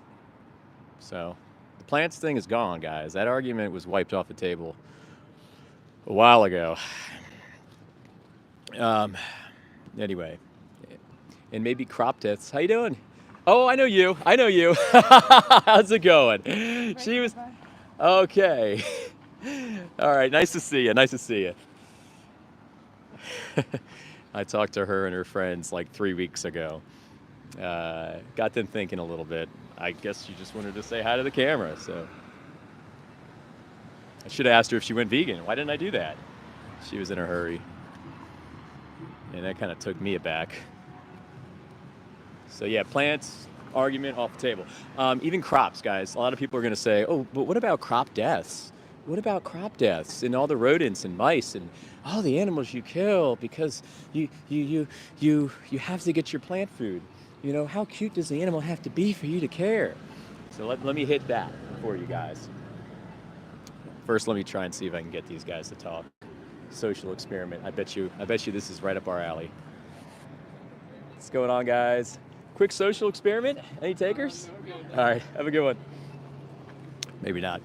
So the plants thing is gone, guys. That argument was wiped off the table a while ago. Anyway, and maybe crop deaths. How you doing? Oh, I know you. How's it going? She was okay. All right, nice to see you. I talked to her and her friends like 3 weeks ago. Got them thinking a little bit. I guess she just wanted to say hi to the camera, so. I should have asked her if she went vegan. Why didn't I do that? She was in a hurry. And that kind of took me aback. So yeah, plants, argument off the table. Even crops, guys. A lot of people are going to say, oh, but what about crop deaths? What about crop deaths and all the rodents and mice and all the animals you kill because you have to get your plant food? You know, how cute does the animal have to be for you to care? So let me hit that for you guys. First, let me try and see if I can get these guys to talk. Social experiment. I bet you this is right up our alley. What's going on, guys? Quick social experiment. Any takers? All right, have a good one. Maybe not.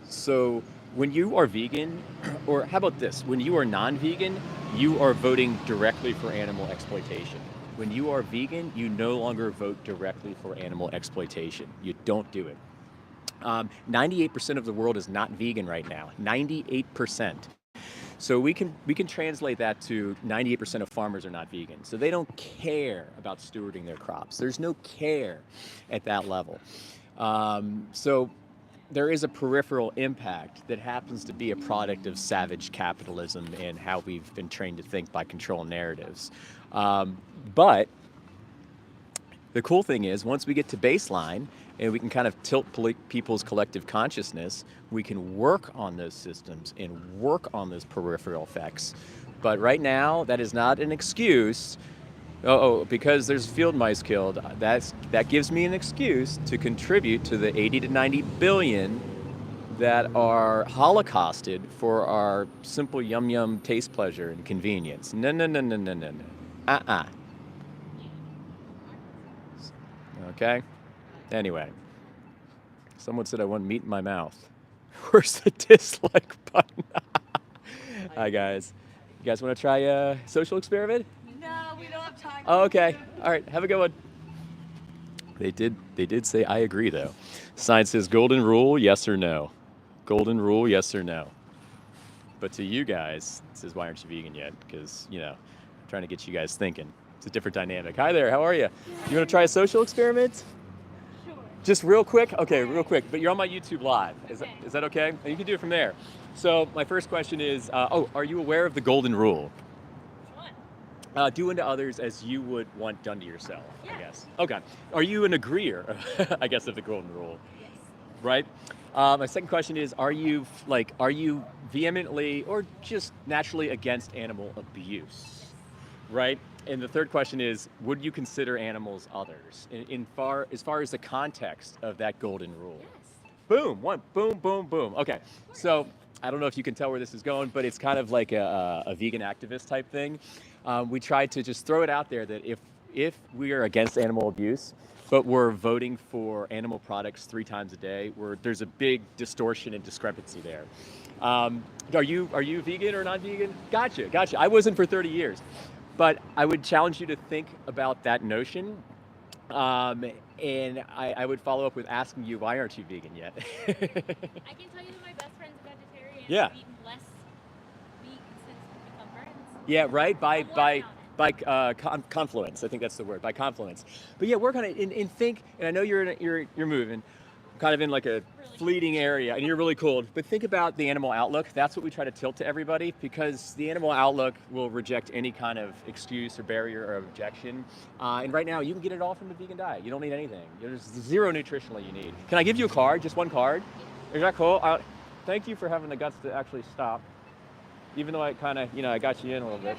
So when you are vegan, or how about this? When you are non-vegan, you are voting directly for animal exploitation. When you are vegan, you no longer vote directly for animal exploitation. You don't do it. 98% of the world is not vegan right now. 98%. So we can translate that to 98% of farmers are not vegan. So they don't care about stewarding their crops. There's no care at that level. So there is a peripheral impact that happens to be a product of savage capitalism and how we've been trained to think by control narratives. But the cool thing is, once we get to baseline and we can kind of tilt people's collective consciousness, we can work on those systems and work on those peripheral effects. But right now, that is not an excuse. Because there's field mice killed, that gives me an excuse to contribute to the 80 to 90 billion that are holocausted for our simple yum yum taste pleasure and convenience. No. Okay? Anyway, someone said I want meat in my mouth. Where's the dislike button? Hi, guys. You guys want to try a social experiment?
No, we don't have time.
Oh, okay. All right. Have a good one. They did say I agree, though. Science says golden rule, yes or no. Golden rule, yes or no. But to you guys, it says, why aren't you vegan yet? Because, I'm trying to get you guys thinking. It's a different dynamic. Hi there. How are you? You want to try a social experiment?
Sure.
Just real quick? Okay, real quick. But you're on my YouTube Live. Is that okay? And you can do it from there. So my first question is, are you aware of the golden rule? Do unto others as you would want done to yourself,
Yeah.
I guess. Okay. Are you an agreeer, I guess, of the golden rule?
Yes.
Right? My second question is, are you vehemently or just naturally against animal abuse? Right? And the third question is, would you consider animals others as far as the context of that golden rule?
Yes.
Boom, boom. Okay, so I don't know if you can tell where this is going, but it's kind of like a vegan activist type thing. We tried to just throw it out there that if we are against animal abuse, but we're voting for animal products 3 times a day, there's a big distortion and discrepancy there. Are you vegan or not vegan? Gotcha. I wasn't for 30 years. But I would challenge you to think about that notion. And I would follow up with asking you, why aren't you vegan yet?
I can tell you that my best friend's a vegetarian.
Yeah.
We've eaten less meat since we've become friends.
Yeah, right? By
By
confluence. I think that's the word, by confluence. But yeah, work on it and think, and I know you're moving, kind of in like a fleeting area, and you're really cool. But think about the animal outlook. That's what we try to tilt to everybody, because the animal outlook will reject any kind of excuse or barrier or objection. And right now, you can get it all from the vegan diet. You don't need anything. There's zero nutritionally you need. Can I give you a card? Just one card? Is that cool? Thank you for having the guts to actually stop, even though I kind of, I got you in a little bit.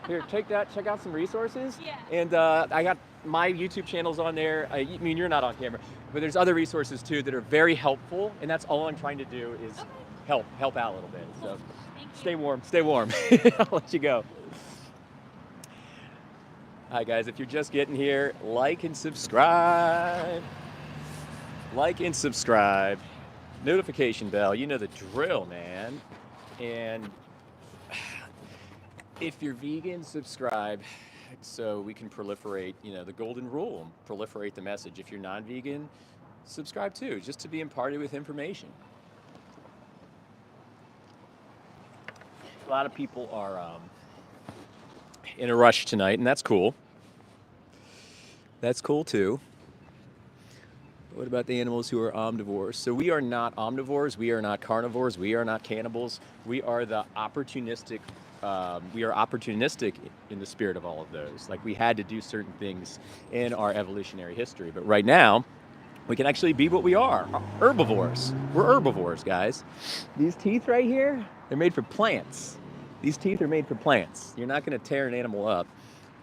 Here, take that. Check out some resources.
Yeah.
And I got my YouTube channel's on there. I mean, you're not on camera, but there's other resources too that are very helpful. And that's all I'm trying to do is help out a little bit. So stay warm. I'll let you go. Hi guys, if you're just getting here, like and subscribe. Notification bell. You know the drill, man. And if you're vegan, subscribe so we can proliferate, the golden rule, proliferate the message. If you're non-vegan, subscribe too, just to be imparted with information. A lot of people are in a rush tonight, and that's cool. That's cool too. What about the animals who are omnivores? So we are not omnivores, we are not carnivores, we are not cannibals. We are the opportunistic. We are opportunistic in the spirit of all of those. Like, we had to do certain things in our evolutionary history, but right now, we can actually be what we are, herbivores. We're herbivores, guys. These teeth right here, they're made for plants. These teeth are made for plants. You're not gonna tear an animal up,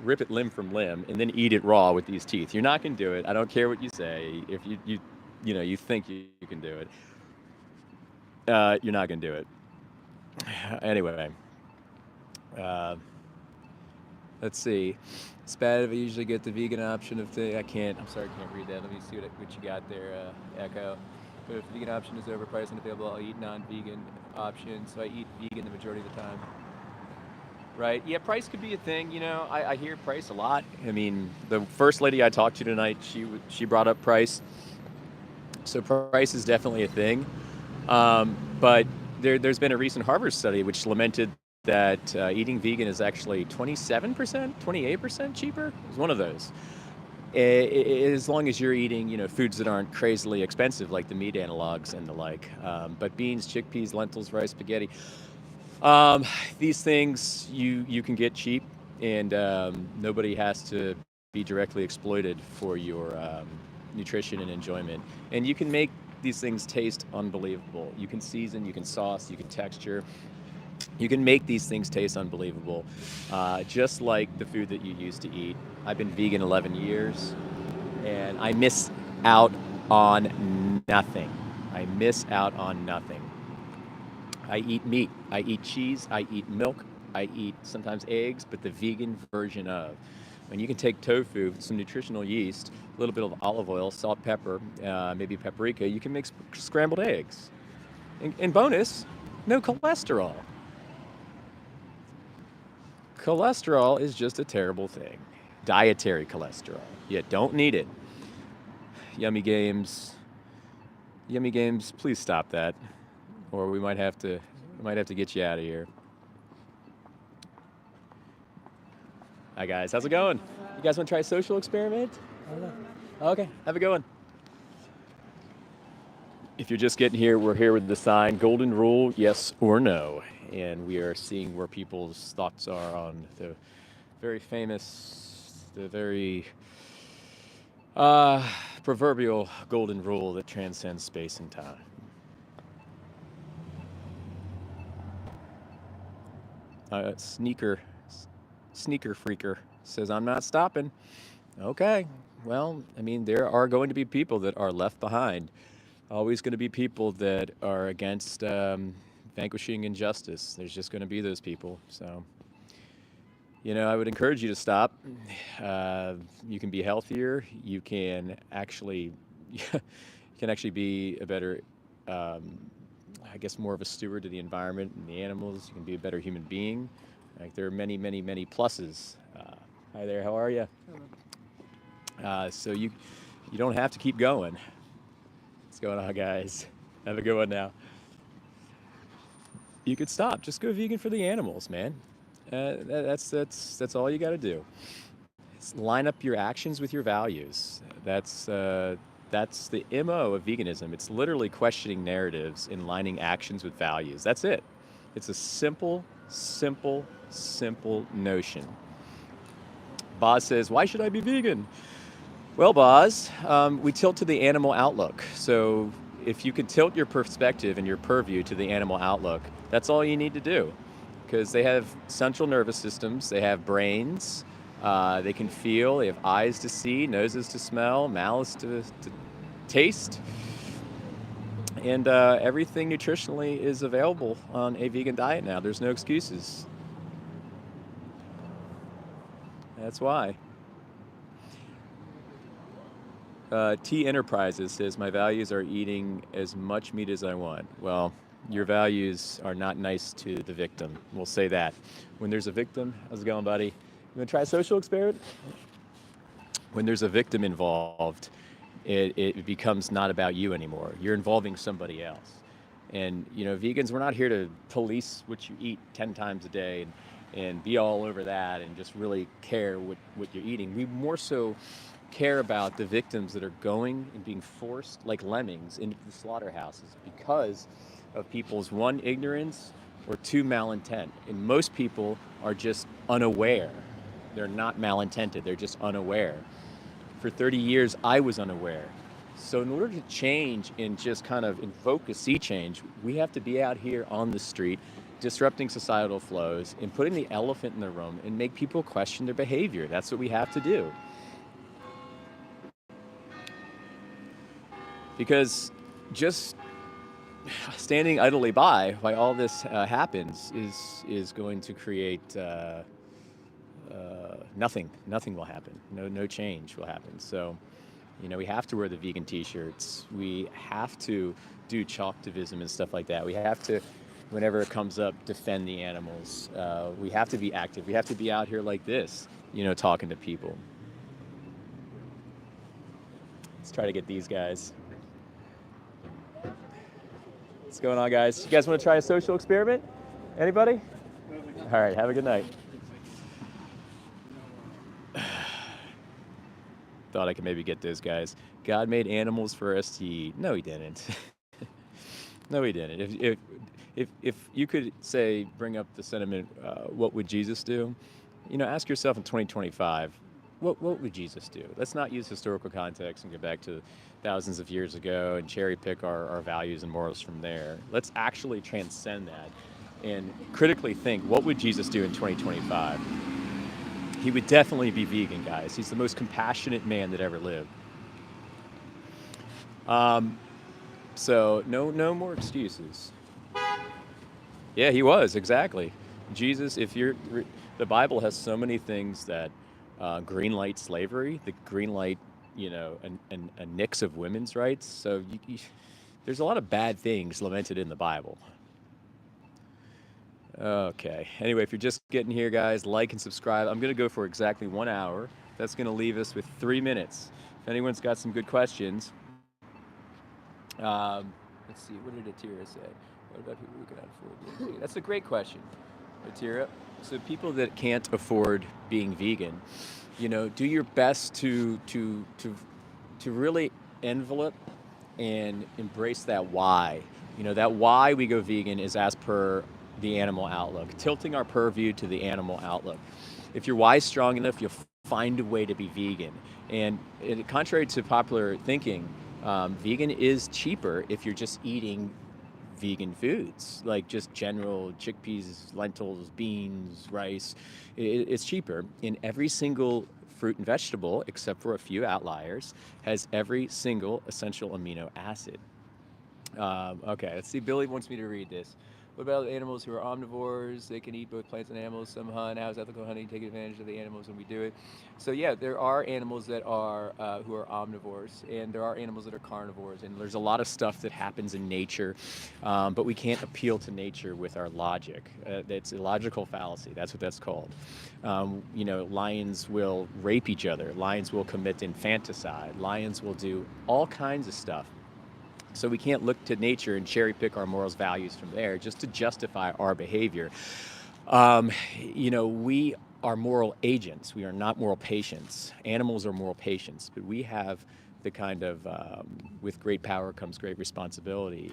rip it limb from limb, and then eat it raw with these teeth. You're not gonna do it. I don't care what you say. If you think you can do it, you're not gonna do it. Anyway. Let's see. It's bad if I usually get the vegan option of the. I'm sorry, I can't read that. Let me see what you got there, Echo. But if the vegan option is overpriced and available, I'll eat non-vegan options. So I eat vegan the majority of the time. Right? Yeah, price could be a thing. I hear price a lot. I mean, the first lady I talked to tonight, she brought up price. So price is definitely a thing. But there's been a recent Harvard study which lamented that eating vegan is actually 27%, 28% cheaper. It was one of those. As long as you're eating, foods that aren't crazily expensive, like the meat analogs and the like. But beans, chickpeas, lentils, rice, spaghetti, these things you can get cheap, and nobody has to be directly exploited for your nutrition and enjoyment. And you can make these things taste unbelievable. You can season, you can sauce, you can texture. You can make these things taste unbelievable, just like the food that you used to eat. I've been vegan 11 years, and I miss out on nothing. I miss out on nothing. I eat meat, I eat cheese, I eat milk, I eat sometimes eggs, but the vegan version of. And you can take tofu, some nutritional yeast, a little bit of olive oil, salt, pepper, maybe paprika. You can make scrambled eggs. And bonus, no cholesterol. Cholesterol is just a terrible thing. Dietary cholesterol. You don't need it. Yummy Games, please stop that, or we might have to get you out of here. Hi guys, how's it going? You guys want to try a social experiment? Okay, have a good one. If you're just getting here, we're here with the sign, golden rule, yes or no. And we are seeing where people's thoughts are on the very famous, the very proverbial golden rule that transcends space and time. Sneaker Freaker says, I'm not stopping. Okay, well, I mean, there are going to be people that are left behind. Always going to be people that are against vanquishing injustice. There's just going to be those people. So, I would encourage you to stop. You can be healthier. You can actually, be a better, I guess, more of a steward to the environment and the animals. You can be a better human being. Like, there are many, many, many pluses. Hi there. How are you? So you don't have to keep going. What's going on, guys? Have a good one now. You could stop. Just go vegan for the animals, man. That's all you got to do. Line up your actions with your values. That's the MO of veganism. It's literally questioning narratives and lining actions with values. That's it. It's a simple notion. Boz says, why should I be vegan? Well, Boz, we tilt to the animal outlook. So if you can tilt your perspective and your purview to the animal outlook, that's all you need to do. Because they have central nervous systems, they have brains, they can feel, they have eyes to see, noses to smell, mouths to taste. And everything nutritionally is available on a vegan diet now. There's no excuses. That's why. T Enterprises says, my values are eating as much meat as I want. Well, your values are not nice to the victim. We'll say that. When there's a victim, how's it going, buddy? You want to try a social experiment? When there's a victim involved, it becomes not about you anymore. You're involving somebody else. And, vegans, we're not here to police what you eat 10 times a day and be all over that and just really care what you're eating. We more so care about the victims that are going and being forced like lemmings into the slaughterhouses because of people's, one, ignorance, or two, malintent. And most people are just unaware. They're not malintended, they're just unaware. For 30 years, I was unaware. So in order to change and just kind of invoke a sea change, we have to be out here on the street, disrupting societal flows and putting the elephant in the room and make people question their behavior. That's what we have to do. Because just standing idly by while all this happens is going to create nothing. Nothing will happen. No change will happen. So, we have to wear the vegan T-shirts. We have to do chalktivism and stuff like that. We have to, whenever it comes up, defend the animals. We have to be active. We have to be out here like this, talking to people. Let's try to get these guys. What's going on, guys? You guys want to try a social experiment? Anybody? All right, have a good night. Thought I could maybe get those guys. God made animals for us to eat. No, he didn't. No, he didn't. If you could say, bring up the sentiment, what would Jesus do? You know, ask yourself in 2025, what would Jesus do? Let's not use historical context and go back to thousands of years ago and cherry pick our values and morals from there. Let's actually transcend that and critically think, what would Jesus do in 2025? He would definitely be vegan, guys. He's the most compassionate man that ever lived. So no more excuses. Yeah, he was, exactly. Jesus, the Bible has so many things that green light slavery, the green light, a nix of women's rights. So there's a lot of bad things lamented in the Bible. Okay. Anyway, if you're just getting here, guys, like and subscribe. I'm going to go for exactly 1 hour. That's going to leave us with 3 minutes. If anyone's got some good questions. Let's see. What did Atira say? What about people who cannot afford being vegan? That's a great question, Atira. So people that can't afford being vegan, do your best to really envelop and embrace that why. That why we go vegan is as per the animal outlook, tilting our purview to the animal outlook. If your why is strong enough, you'll find a way to be vegan. And contrary to popular thinking, vegan is cheaper if you're just eating vegan foods, like just general chickpeas, lentils, beans, rice. It's cheaper. In every single fruit and vegetable, except for a few outliers, has every single essential amino acid. Okay, let's see. Billy wants me to read this. What about animals who are omnivores? They can eat both plants and animals. Some hunt. How is ethical hunting taking advantage of the animals when we do it? So yeah, there are animals that are who are omnivores, and there are animals that are carnivores, and there's a lot of stuff that happens in nature, but we can't appeal to nature with our logic. That's a logical fallacy. That's what that's called. Lions will rape each other. Lions will commit infanticide. Lions will do all kinds of stuff. So we can't look to nature and cherry pick our morals, values from there just to justify our behavior. We are moral agents. We are not moral patients. Animals are moral patients, but we have the kind of, with great power comes great responsibility,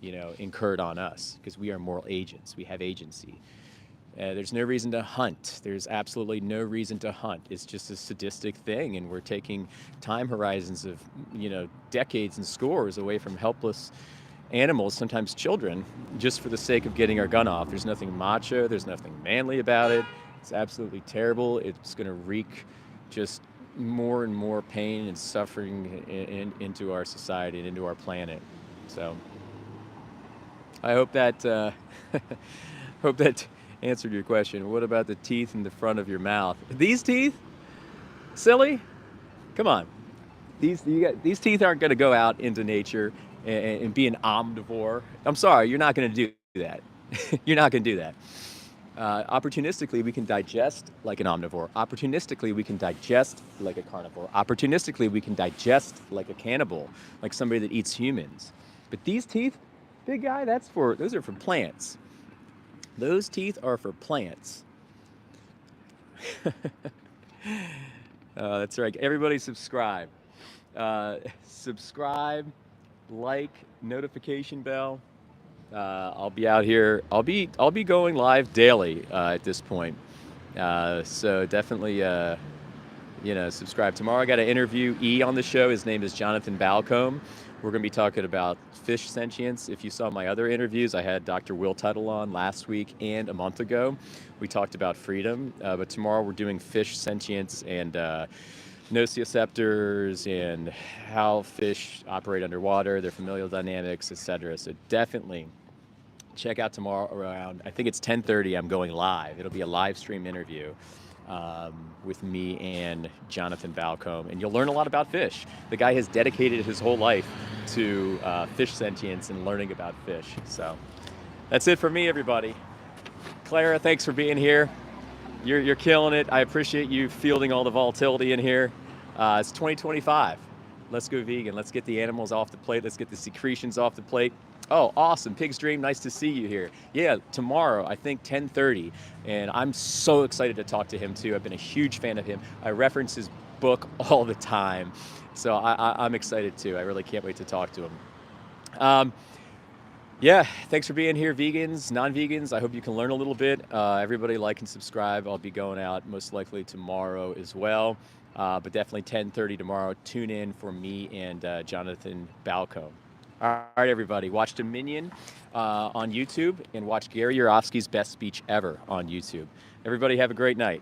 incurred on us because we are moral agents. We have agency. There's no reason to hunt. There's absolutely no reason to hunt. It's just a sadistic thing, and we're taking time horizons of, decades and scores away from helpless animals, sometimes children, just for the sake of getting our gun off. There's nothing macho. There's nothing manly about it. It's absolutely terrible. It's going to wreak just more and more pain and suffering into our society and into our planet. So I hope that answered your question. What about the teeth in the front of your mouth? These teeth? Silly? Come on. These teeth aren't going to go out into nature and be an omnivore. I'm sorry, you're not going to do that. You're not going to do that. Opportunistically, we can digest like an omnivore. Opportunistically, we can digest like a carnivore. Opportunistically, we can digest like a cannibal, like somebody that eats humans. But these teeth, big guy, those are for plants. Those teeth are for plants. That's right. Everybody subscribe. Subscribe, like, notification bell. I'll be out here. I'll be going live daily at this point. So definitely, subscribe. Tomorrow I got to interview E on the show. His name is Jonathan Balcombe. We're going to be talking about fish sentience. If you saw my other interviews, I had Dr. Will Tuttle on last week and a month ago. We talked about freedom, but tomorrow we're doing fish sentience and nociceptors and how fish operate underwater, their familial dynamics, etc. So definitely check out tomorrow around, I think it's 10:30, I'm going live. It'll be a live stream interview with me and Jonathan Balcombe, and you'll learn a lot about fish. The guy has dedicated his whole life to fish sentience and learning about fish. So that's it for me, everybody. Clara, thanks for being here. You're killing it. I appreciate you fielding all the volatility in here. It's 2025. Let's go vegan. Let's get the animals off the plate. Let's get the secretions off the plate. Oh, awesome. Pig's Dream, nice to see you here. Yeah, tomorrow, I think 10:30. And I'm so excited to talk to him too. I've been a huge fan of him. I reference his book all the time. So I'm excited too. I really can't wait to talk to him. Um, yeah, thanks for being here, vegans, non-vegans. I hope you can learn a little bit. Everybody like and subscribe. I'll be going out most likely tomorrow as well. But definitely 10:30 tomorrow. Tune in for me and Jonathan Balcombe. All right, everybody. Watch Dominion on YouTube and watch Gary Yourofsky's Best Speech Ever on YouTube. Everybody have a great night.